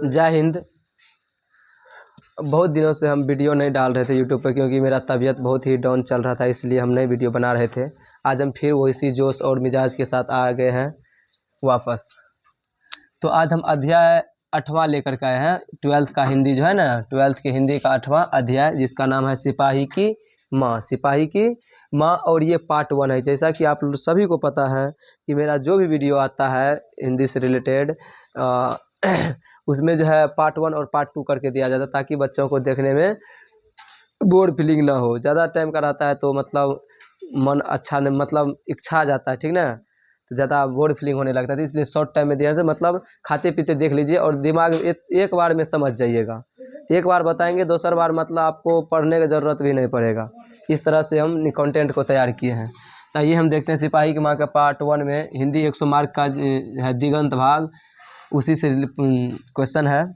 जय हिंद। बहुत दिनों से हम वीडियो नहीं डाल रहे थे यूट्यूब पर, क्योंकि मेरा तबीयत बहुत ही डाउन चल रहा था, इसलिए हम नए वीडियो बना रहे थे। आज हम फिर वैसी जोश और मिजाज के साथ आ गए हैं वापस। तो आज हम अध्याय 8वां लेकर के आए हैं, 12th का हिंदी जो है ना, 12th के हिंदी का 8वां अध्याय, जिसका नाम है सिपाही की माँ। सिपाही की माँ, और ये पार्ट 1 है। जैसा कि आप सभी को पता है कि मेरा जो भी वीडियो आता है हिंदी से रिलेटेड, उसमें जो है पार्ट 1 और पार्ट 2 करके दिया जाता है, ताकि बच्चों को देखने में बोर फीलिंग ना हो। ज़्यादा टाइम का रहता है तो मतलब मन अच्छा नहीं, मतलब इच्छा आ जाता है, ठीक ना, तो ज़्यादा बोर फीलिंग होने लगता है। इसलिए शॉर्ट टाइम में दिया से मतलब खाते पीते देख लीजिए और दिमाग में एक बार में समझ जाइएगा। एक बार बताएंगे, दूसरा बार मतलब आपको पढ़ने की ज़रूरत भी नहीं पड़ेगा। इस तरह से हम कंटेंट को तैयार किए हैं। तो ये हम देखते हैं सिपाही की माँ का पार्ट 1 में हिंदी 100 मार्क का है, दिगंत भाग, उसी से क्वेश्चन है।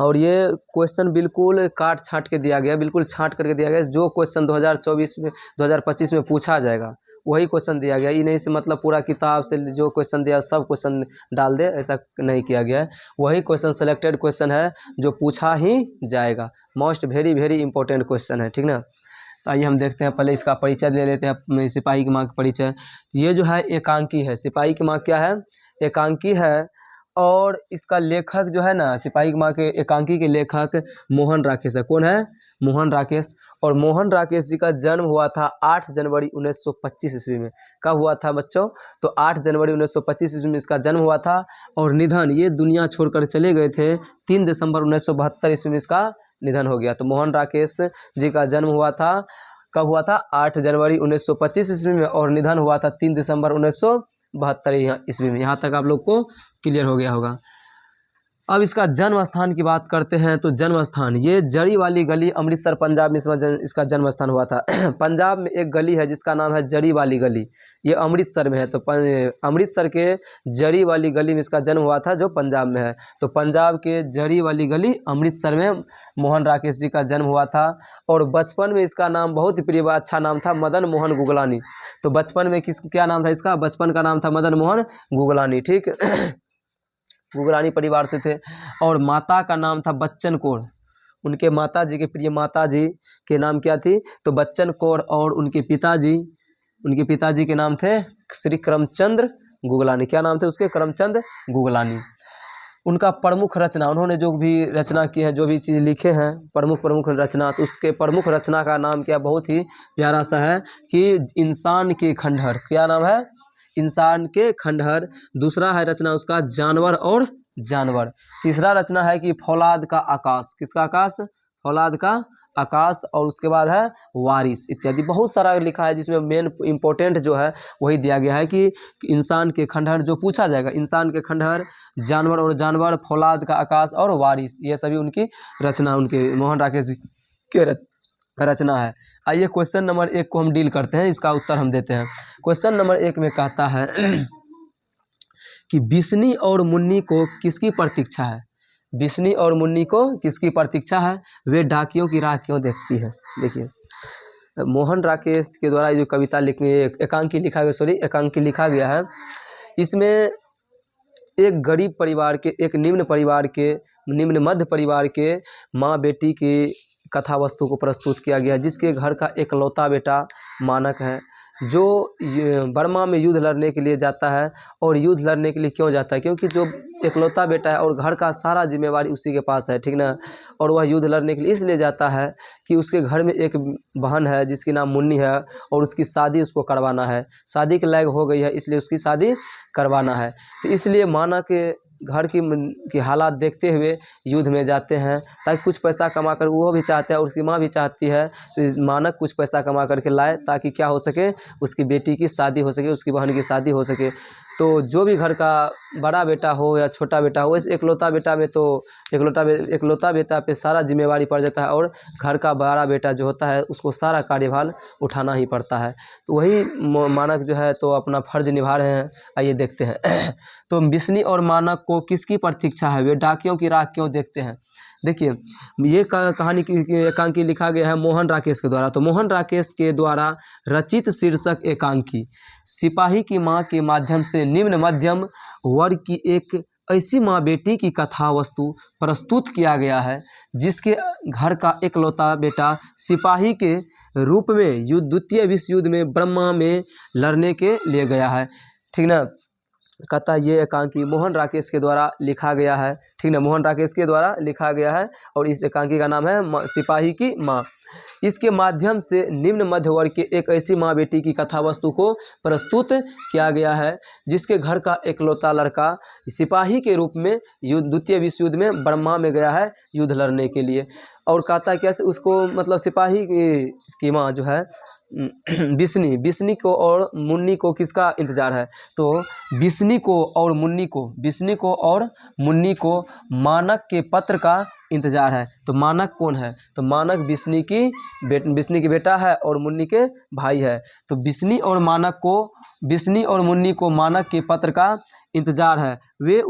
और ये क्वेश्चन बिल्कुल काट छाँट के दिया गया, बिल्कुल छाँट करके दिया गया। जो क्वेश्चन 2024 में 2025 में पूछा जाएगा वही क्वेश्चन दिया गया। ये नहीं से मतलब पूरा किताब से जो क्वेश्चन दिया सब क्वेश्चन डाल दे, ऐसा नहीं किया गया है। वही क्वेश्चन सेलेक्टेड क्वेश्चन है जो पूछा ही जाएगा। Most very very important question है, ठीक ना। तो आइए हम देखते हैं, पहले इसका परिचय ले लेते हैं, सिपाही की माँ का परिचय। ये जो है एकांकी है। सिपाही की माँ क्या है? एकांकी है। और इसका लेखक जो है ना, सिपाही की माँ के एकांकी के लेखक मोहन राकेश है। कौन है? मोहन राकेश। और मोहन राकेश जी का जन्म हुआ था 8 जनवरी 1925 ईस्वी में। कब हुआ था बच्चों? तो 8 जनवरी 1925 ईस्वी में इसका जन्म हुआ था। और निधन, ये दुनिया छोड़कर चले गए थे 3 दिसंबर 1972 ईस्वी में इसका निधन हो गया। तो मोहन राकेश जी का जन्म हुआ था, कब हुआ था? 8 जनवरी 1925 ईस्वी में, और निधन हुआ था 3 दिसंबर 1972 ईस्वी में। यहाँ तक आप लोग को क्लियर हो गया होगा। अब इसका जन्म स्थान की बात करते हैं। तो जन्म स्थान, ये जड़ी वाली गली, अमृतसर पंजाब में इसका जन्म स्थान हुआ था। पंजाब में एक गली है जिसका नाम है जड़ी वाली गली, ये अमृतसर में है। तो अमृतसर के जड़ी वाली गली में इसका जन्म हुआ था, जो पंजाब में है। तो पंजाब के जड़ी वाली गली अमृतसर में मोहन राकेश जी का जन्म हुआ था। और बचपन में इसका नाम बहुत ही प्रिय अच्छा नाम था, मदन मोहन गुगलानी। तो बचपन में क्या नाम था इसका? बचपन का नाम था मदन मोहन गुगलानी, ठीक। गुगलानी परिवार से थे। और माता का नाम था बच्चन कौर। उनके माता जी के प्रिय माता जी के नाम क्या थी? तो बच्चन कौर। और उनके पिताजी के नाम थे श्री करमचंद गुगलानी। क्या नाम थे उसके? करमचंद गुगलानी। उनका प्रमुख रचना, उन्होंने जो भी रचना की है, जो भी चीज़ लिखे हैं, प्रमुख रचना, तो उसके प्रमुख रचना का नाम क्या? बहुत ही प्यारा सा है कि इंसान के खंडहर। क्या नाम है? इंसान के खंडहर। दूसरा है रचना उसका जानवर और जानवर। तीसरा रचना है कि फौलाद का आकाश। किसका आकाश? फौलाद का आकाश। और उसके बाद है वारिस इत्यादि। बहुत सारा लिखा है, जिसमें मेन इंपॉर्टेंट जो है वही दिया गया है कि इंसान के खंडहर जो पूछा जाएगा, इंसान के खंडहर, जानवर और जानवर, फौलाद का आकाश और वारिस, ये सभी उनकी रचना, उनके मोहन राकेश जी के रचना है। आइए क्वेश्चन नंबर 1 को हम डील करते हैं, इसका उत्तर हम देते हैं। क्वेश्चन नंबर 1 में कहता है कि बिस्नी और मुन्नी को किसकी प्रतीक्षा है? बिस्नी और मुन्नी को किसकी प्रतीक्षा है? वे डाकियों की राह क्यों देखती है? देखिए, मोहन राकेश के द्वारा जो कविता एकांकी लिखा गया है, इसमें एक गरीब परिवार के, एक निम्न मध्य परिवार के माँ बेटी की कथा वस्तु को प्रस्तुत किया गया, जिसके घर का एकलौता बेटा मानक है, जो बर्मा में युद्ध लड़ने के लिए जाता है। और युद्ध लड़ने के लिए क्यों जाता है? क्योंकि जो एकलौता बेटा है और घर का सारा जिम्मेवारी उसी के पास है, ठीक ना। और वह युद्ध लड़ने के लिए इसलिए जाता है कि उसके घर में एक बहन है जिसकी नाम मुन्नी है, और उसकी शादी उसको करवाना है। शादी के लायक हो गई है, इसलिए उसकी शादी करवाना है। तो इसलिए माना के घर की हालात देखते हुए युद्ध में जाते हैं, ताकि कुछ पैसा कमा कर, वो भी चाहते हैं और उसकी माँ भी चाहती है तो मानक कुछ पैसा कमा करके लाए, ताकि क्या हो सके, उसकी बेटी की शादी हो सके, उसकी बहन की शादी हो सके। तो जो भी घर का बड़ा बेटा हो या छोटा बेटा हो, इस एकलौता बेटा में तो एकलौता बेटा पे सारा जिम्मेवारी पड़ जाता है, और घर का बड़ा बेटा जो होता है उसको सारा कार्यभार उठाना ही पड़ता है। तो वही मानक जो है तो अपना फर्ज निभा रहे हैं। आइए देखते हैं। तो बिस्नी और मानक को किसकी प्रतीक्षा है? वे डाकियों की राह क्यों देखते हैं? देखिए, ये कहानी की एकांकी लिखा गया है मोहन राकेश के द्वारा। तो मोहन राकेश के द्वारा रचित शीर्षक एकांकी सिपाही की माँ के माध्यम से निम्न मध्यम वर्ग की एक ऐसी माँ बेटी की कथा वस्तु प्रस्तुत किया गया है जिसके घर का एकलौता बेटा सिपाही के रूप में द्वितीय विश्व युद्ध में ब्रह्मा में लड़ने के लिए गया है। ठीक ना। कहता ये एकांकी मोहन राकेश के द्वारा लिखा गया है। ठीक ना, मोहन राकेश के द्वारा लिखा गया है और इस एकांकी का नाम है सिपाही की माँ। इसके माध्यम से निम्न मध्य वर्ग के एक ऐसी माँ बेटी की कथा वस्तु को प्रस्तुत किया गया है जिसके घर का एकलौता लड़का सिपाही के रूप में द्वितीय विश्व युद्ध में बर्मा में गया है युद्ध लड़ने के लिए। और कहता कैसे उसको मतलब सिपाही की माँ जो है बिस्नी को और मुन्नी को किसका इंतजार है, तो बिस्नी को और मुन्नी को मानक के पत्र का इंतजार है। तो मानक कौन है, तो मानक बिस्नी की बेटा है और मुन्नी के भाई है। तो बिस्नी और मुन्नी को मानक के पत्र का इंतजार है। वे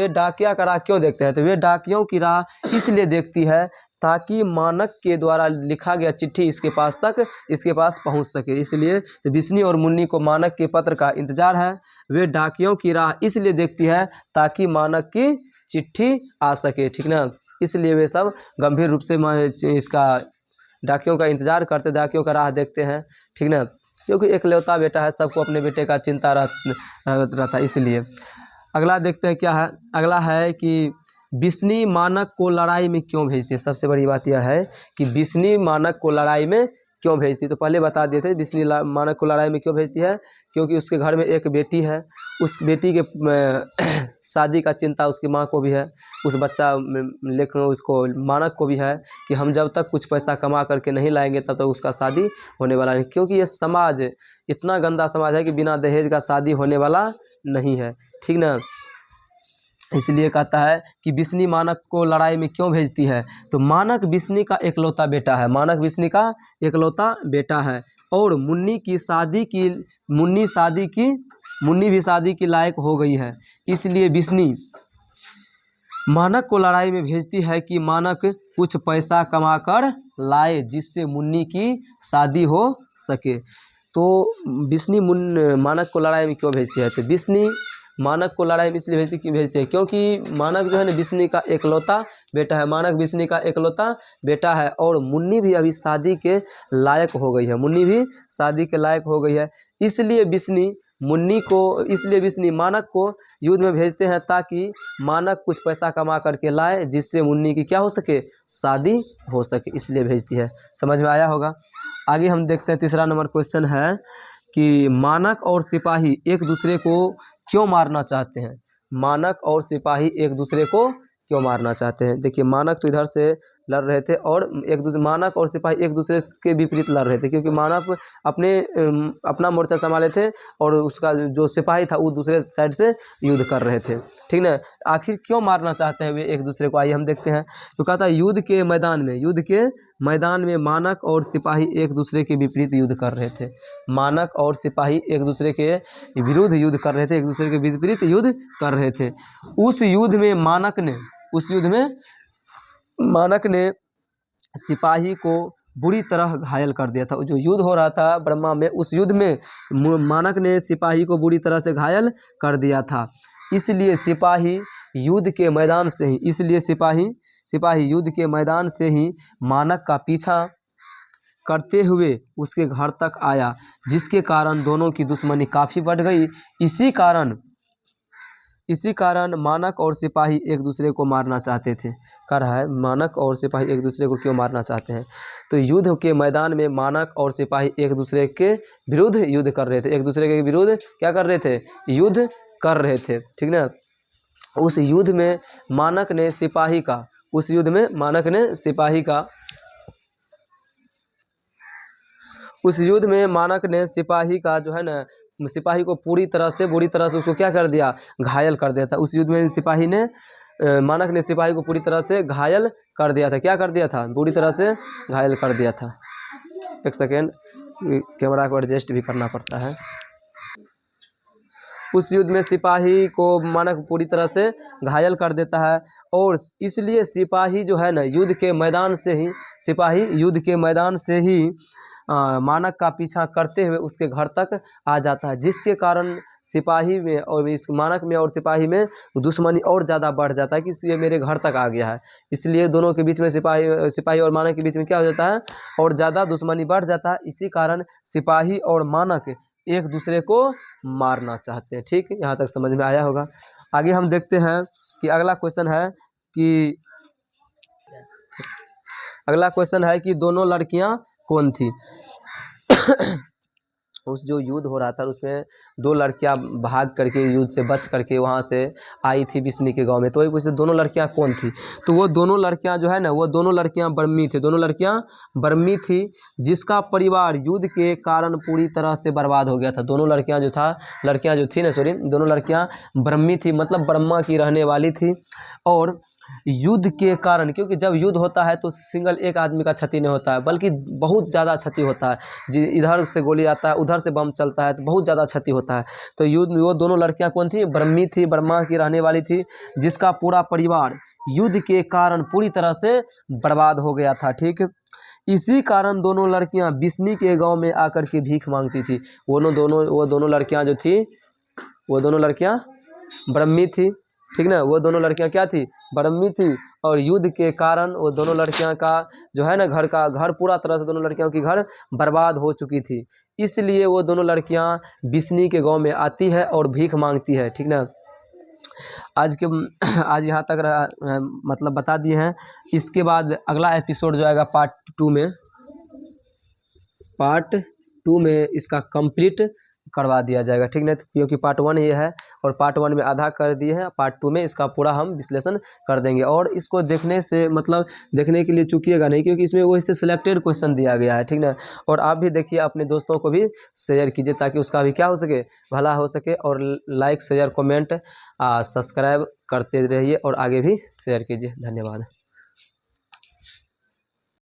डाकिया का राह क्यों देखते हैं, तो वे डाकियों की राह इसलिए देखती है ताकि मानक के द्वारा लिखा गया चिट्ठी इसके पास पहुंच सके। इसलिए बिस्नी और मुन्नी को मानक के पत्र का इंतजार है। वे डाकियों की राह इसलिए देखती है ताकि मानक की चिट्ठी आ सके। ठीक ना, इसलिए वे सब गंभीर रूप से इसका डाकियों का इंतजार करते, डाकियों का राह देखते हैं। ठीक ना, क्योंकि एकलौता बेटा है, सबको अपने बेटे का चिंता रहता है। इसलिए अगला देखते हैं क्या है। अगला है कि बिस्नी मानक को लड़ाई में क्यों भेजती है। सबसे बड़ी बात यह है कि बिस्नी मानक को लड़ाई में क्यों भेजती है। तो पहले बता दिए थे बिस्नी मानक को लड़ाई में क्यों भेजती है, क्योंकि उसके घर में एक बेटी है। उस बेटी के शादी का चिंता उसकी माँ को भी है, उस बच्चा लेकर उसको मानक को भी है कि हम जब तक कुछ पैसा कमा करके नहीं लाएंगे तब तक उसका शादी होने वाला नहीं, क्योंकि ये समाज इतना गंदा समाज है कि बिना दहेज का शादी होने वाला नहीं है। ठीक ना, इसलिए कहता है कि बिस्नी मानक को लड़ाई में क्यों भेजती है, तो मानक बिस्नी का एकलौता बेटा है, मानक बिस्नी का एकलौता बेटा है और मुन्नी भी शादी की लायक हो गई है। इसलिए बिस्नी मानक को लड़ाई में भेजती है कि मानक कुछ पैसा कमा कर लाए जिससे मुन्नी की शादी हो सके। तो बिस्नी मानक को लड़ाई में क्यों भेजती है, तो बिस्नी मानक को लड़ाई में इसलिए भेजती है क्योंकि मानक जो है ना बिस्नी का एकलौता बेटा है, मानक बिस्नी का एकलौता बेटा है और मुन्नी भी अभी शादी के लायक हो गई है, इसलिए बिस्नी मानक को युद्ध में भेजते हैं ताकि मानक कुछ पैसा कमा करके लाए जिससे मुन्नी की क्या हो सके, शादी हो सके, इसलिए भेजती है। समझ में आया होगा। आगे हम देखते हैं, तीसरा नंबर क्वेश्चन है कि मानक और सिपाही एक दूसरे को क्यों मारना चाहते हैं। मानक और सिपाही एक दूसरे को क्यों मारना चाहते हैं। देखिए, मानक तो इधर से लड़ रहे थे और मानक और सिपाही एक दूसरे के विपरीत लड़ रहे थे, क्योंकि मानक अपना मोर्चा संभाले थे और उसका जो सिपाही था वो दूसरे साइड से युद्ध कर रहे थे। ठीक ना, आखिर क्यों मारना चाहते हैं वे एक दूसरे को, आइए हम देखते हैं। तो कहता है युद्ध के मैदान में मानक और सिपाही एक दूसरे के विपरीत युद्ध कर रहे थे। मानक और सिपाही एक दूसरे के विरुद्ध युद्ध कर रहे थे, एक दूसरे के विपरीत युद्ध कर रहे थे। उस युद्ध में मानक ने सिपाही को बुरी तरह घायल कर दिया था। जो युद्ध हो रहा था ब्रह्मा में, उस युद्ध में मानक ने सिपाही को बुरी तरह से घायल कर दिया था। इसलिए सिपाही युद्ध के मैदान से ही मानक का पीछा करते हुए उसके घर तक आया, जिसके कारण दोनों की दुश्मनी काफ़ी बढ़ गई। इसी कारण मानक और सिपाही एक दूसरे को मारना चाहते थे। कह रहा है मानक और सिपाही एक दूसरे को क्यों मारना चाहते हैं, तो युद्ध के मैदान में मानक और सिपाही एक दूसरे के विरुद्ध युद्ध कर रहे थे, एक दूसरे के विरुद्ध क्या कर रहे थे, युद्ध कर रहे थे। ठीक ना, उस युद्ध में मानक ने सिपाही का जो है ना, सिपाही को बुरी तरह से उसको क्या कर दिया, घायल कर दिया था। उस युद्ध में मानक ने सिपाही को पूरी तरह से घायल कर दिया था। क्या कर दिया था, बुरी तरह से घायल कर दिया था। एक सेकेंड, कैमरा को एडजस्ट भी करना पड़ता है। उस युद्ध में सिपाही को मानक पूरी तरह से घायल कर देता है और इसलिए सिपाही जो है ना युद्ध के मैदान से ही मानक का पीछा करते हुए उसके घर तक आ जाता है, जिसके कारण सिपाही में और इस मानक में और सिपाही में दुश्मनी और ज़्यादा बढ़ जाता है कि ये मेरे घर तक आ गया है। इसलिए दोनों के बीच में सिपाही और मानक के बीच में क्या हो जाता है, और ज़्यादा दुश्मनी बढ़ जाता है। इसी कारण सिपाही और मानक एक दूसरे को मारना चाहते हैं। ठीक, यहाँ तक समझ में आया होगा। आगे हम देखते हैं कि अगला क्वेश्चन है कि दोनों लड़कियां कौन थी। उस जो युद्ध हो रहा था उसमें दो लड़कियां भाग करके, युद्ध से बच करके वहां से आई थी बिस्नी के गांव में। तो वही पूछते दोनों लड़कियां कौन थी। तो वो दोनों लड़कियां जो है ना, वो दोनों लड़कियां ब्रह्मी थी। दोनों लड़कियां ब्रह्मी थी, जिसका परिवार युद्ध के कारण पूरी तरह से बर्बाद हो गया था। दोनों लड़कियां जो थी दोनों लड़कियां ब्रह्मी थी, मतलब ब्रह्मा की रहने वाली थी। और युद्ध के कारण, क्योंकि जब युद्ध होता है तो सिंगल एक आदमी का क्षति नहीं होता है, बल्कि बहुत ज़्यादा क्षति होता है। जी, इधर से गोली आता है, उधर से बम चलता है, तो बहुत ज़्यादा क्षति होता है। तो युद्ध में वो दोनों लड़कियां कौन थी, ब्रह्मी थी, ब्रह्मा की रहने वाली थी, जिसका पूरा परिवार युद्ध के कारण पूरी तरह से बर्बाद हो गया था। ठीक, इसी कारण दोनों लड़कियां बिस्नी के गाँव में आकर के भीख मांगती थी। वो दोनों लड़कियां जो थी, वो दोनों लड़कियां ब्रह्मी थी। ठीक ना, वो दोनों लड़कियां क्या थी, ब्रह्मी थी। और युद्ध के कारण वो दोनों लड़कियां का जो है ना, घर पूरा तरह से दोनों लड़कियों की घर बर्बाद हो चुकी थी। इसलिए वो दोनों लड़कियां बिस्नी के गांव में आती है और भीख मांगती है। ठीक ना, आज यहाँ तक मतलब बता दिए हैं। इसके बाद अगला एपिसोड जो आएगा पार्ट टू में इसका कंप्लीट करवा दिया जाएगा। ठीक ना, क्योंकि पार्ट 1 ये है और पार्ट 1 में आधा कर दिए हैं, पार्ट 2 में इसका पूरा हम विश्लेषण कर देंगे। और इसको देखने के लिए चूकिएगा नहीं, क्योंकि इसमें वो इससे सिलेक्टेड क्वेश्चन दिया गया है। ठीक ना, और आप भी देखिए, अपने दोस्तों को भी शेयर कीजिए ताकि उसका भी क्या हो सके, भला हो सके। और लाइक शेयर कमेंट सब्सक्राइब करते रहिए और आगे भी शेयर कीजिए। धन्यवाद।